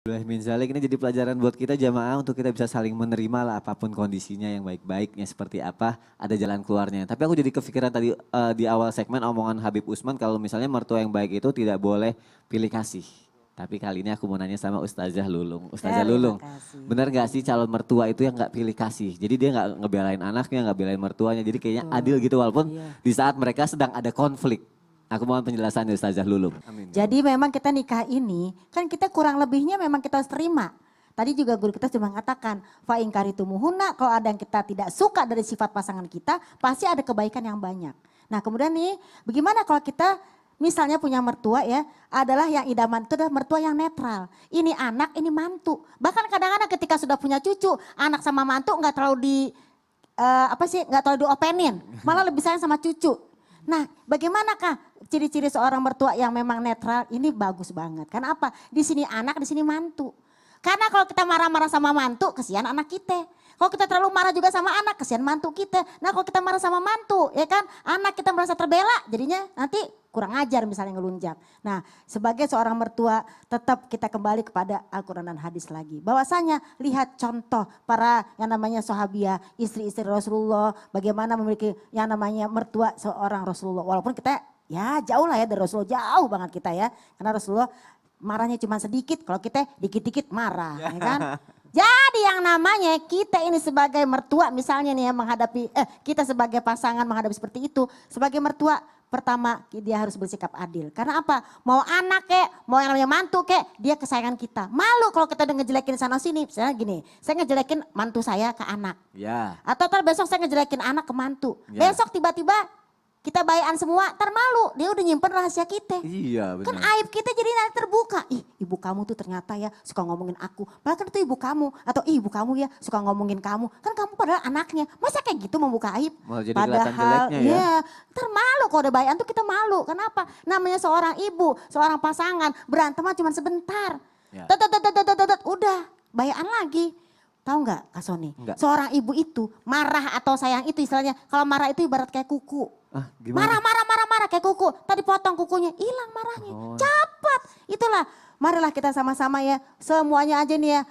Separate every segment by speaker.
Speaker 1: Min Zalik ini jadi pelajaran buat kita jamaah untuk kita bisa saling menerima lah apapun kondisinya yang baik-baiknya seperti apa ada jalan keluarnya. Tapi aku jadi kepikiran tadi di awal segmen omongan Habib Usman kalau misalnya mertua yang baik itu tidak boleh pilih kasih. Tapi kali ini aku mau nanya sama Ustazah Lulung. Ustazah
Speaker 2: Terima
Speaker 1: Lulung,
Speaker 2: kasih.
Speaker 1: benar gak sih calon mertua itu yang gak pilih kasih? Jadi dia gak ngebelain anaknya, gak belain mertuanya. Jadi kayaknya adil gitu walaupun
Speaker 2: Iya.
Speaker 1: di saat mereka sedang ada konflik. Aku mohon penjelasan dari Ustazah Lulung. Amin.
Speaker 2: Jadi memang kita nikah ini kan kita kurang lebihnya memang kita harus terima. Tadi juga guru kita sudah mengatakan fa in karitumuhunna, kalau ada yang kita tidak suka dari sifat pasangan kita pasti ada kebaikan yang banyak. Nah kemudian nih bagaimana kalau kita misalnya punya mertua ya adalah yang idaman itu adalah mertua yang netral. Ini anak ini mantu. Bahkan kadang-kadang ketika sudah punya cucu anak sama mantu nggak terlalu nggak terlalu diopenin, malah lebih sayang sama cucu. Nah, bagaimanakah ciri-ciri seorang mertua yang memang netral? Ini bagus banget. Karena apa? Di sini anak, di sini mantu. Karena kalau kita marah-marah sama mantu, kesian anak kita. Kalau kita terlalu marah juga sama anak, kesian mantu kita. Nah, kalau kita marah sama mantu, ya kan, anak kita merasa terbela, jadinya nanti kurang ajar misalnya ngelunjak. Nah, sebagai seorang mertua tetap kita kembali kepada Al-Quran dan hadis lagi. Bahwasanya lihat contoh para yang namanya sahabiah, istri-istri Rasulullah, bagaimana memiliki yang namanya mertua seorang Rasulullah. Walaupun kita ya jauh lah ya dari Rasulullah, jauh banget kita ya. Karena Rasulullah marahnya cuma sedikit, kalau kita dikit-dikit marah, ya kan. Jadi yang namanya kita ini sebagai mertua misalnya nih ya menghadapi, kita sebagai pasangan menghadapi seperti itu. Sebagai mertua pertama dia harus bersikap adil. Karena apa? Mau anak kek, mau yang namanya mantu kek, dia kesayangan kita. Malu kalau kita udah ngejelekin sana sini. Misalnya gini, saya ngejelekin mantu saya ke anak.
Speaker 1: Ya.
Speaker 2: Atau besok saya ngejelekin anak ke mantu.
Speaker 1: Ya.
Speaker 2: Besok tiba-tiba kita bayan semua, termalu. Dia udah nyimpen rahasia kita.
Speaker 1: Iya benar.
Speaker 2: Kan aib kita jadi nanti terbuka. Ih ibu kamu tuh ternyata ya suka ngomongin aku. Padahal kan itu ibu kamu. Atau ibu kamu ya suka ngomongin kamu. Kan kamu padahal anaknya. Masa kayak gitu membuka aib?
Speaker 1: Malah jadi kelihatan jeleknya ya.
Speaker 2: Iya, termalu kalau udah bayan tuh kita malu. Kenapa? Namanya seorang ibu, seorang pasangan. Berantem cuma sebentar.
Speaker 1: Ya.
Speaker 2: Udah bayan lagi. Tahu nggak Kak Sony?
Speaker 1: Enggak.
Speaker 2: Seorang ibu itu marah atau sayang itu istilahnya. Kalau marah itu ibarat kayak kuku.
Speaker 1: Ah, gimana?
Speaker 2: Marah kayak kuku. Tadi potong kukunya, hilang marahnya.
Speaker 1: Oh.
Speaker 2: Cepat. Itulah, marilah kita sama-sama ya. Semuanya aja nih ya.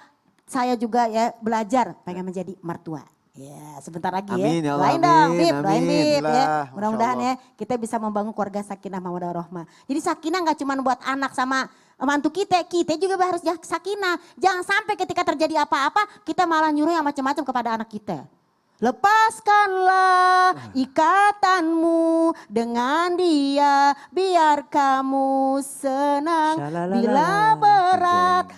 Speaker 2: Saya juga ya belajar pengen menjadi mertua. Ya sebentar lagi
Speaker 1: Amin, ya
Speaker 2: ya.
Speaker 1: Allah,
Speaker 2: Doain dong
Speaker 1: amin,
Speaker 2: Bib, doain
Speaker 1: amin.
Speaker 2: Bib ya.
Speaker 3: Lah,
Speaker 2: Mudah-mudahan
Speaker 3: Masya
Speaker 2: ya kita bisa membangun keluarga sakinah mawaddah warahmah. Jadi sakinah gak cuma buat anak sama mantu kita juga harus sakinah. Jangan sampai ketika terjadi apa-apa kita malah nyuruh yang macam-macam kepada anak kita. Lepaskanlah ikatanmu dengan dia biar kamu senang bila berat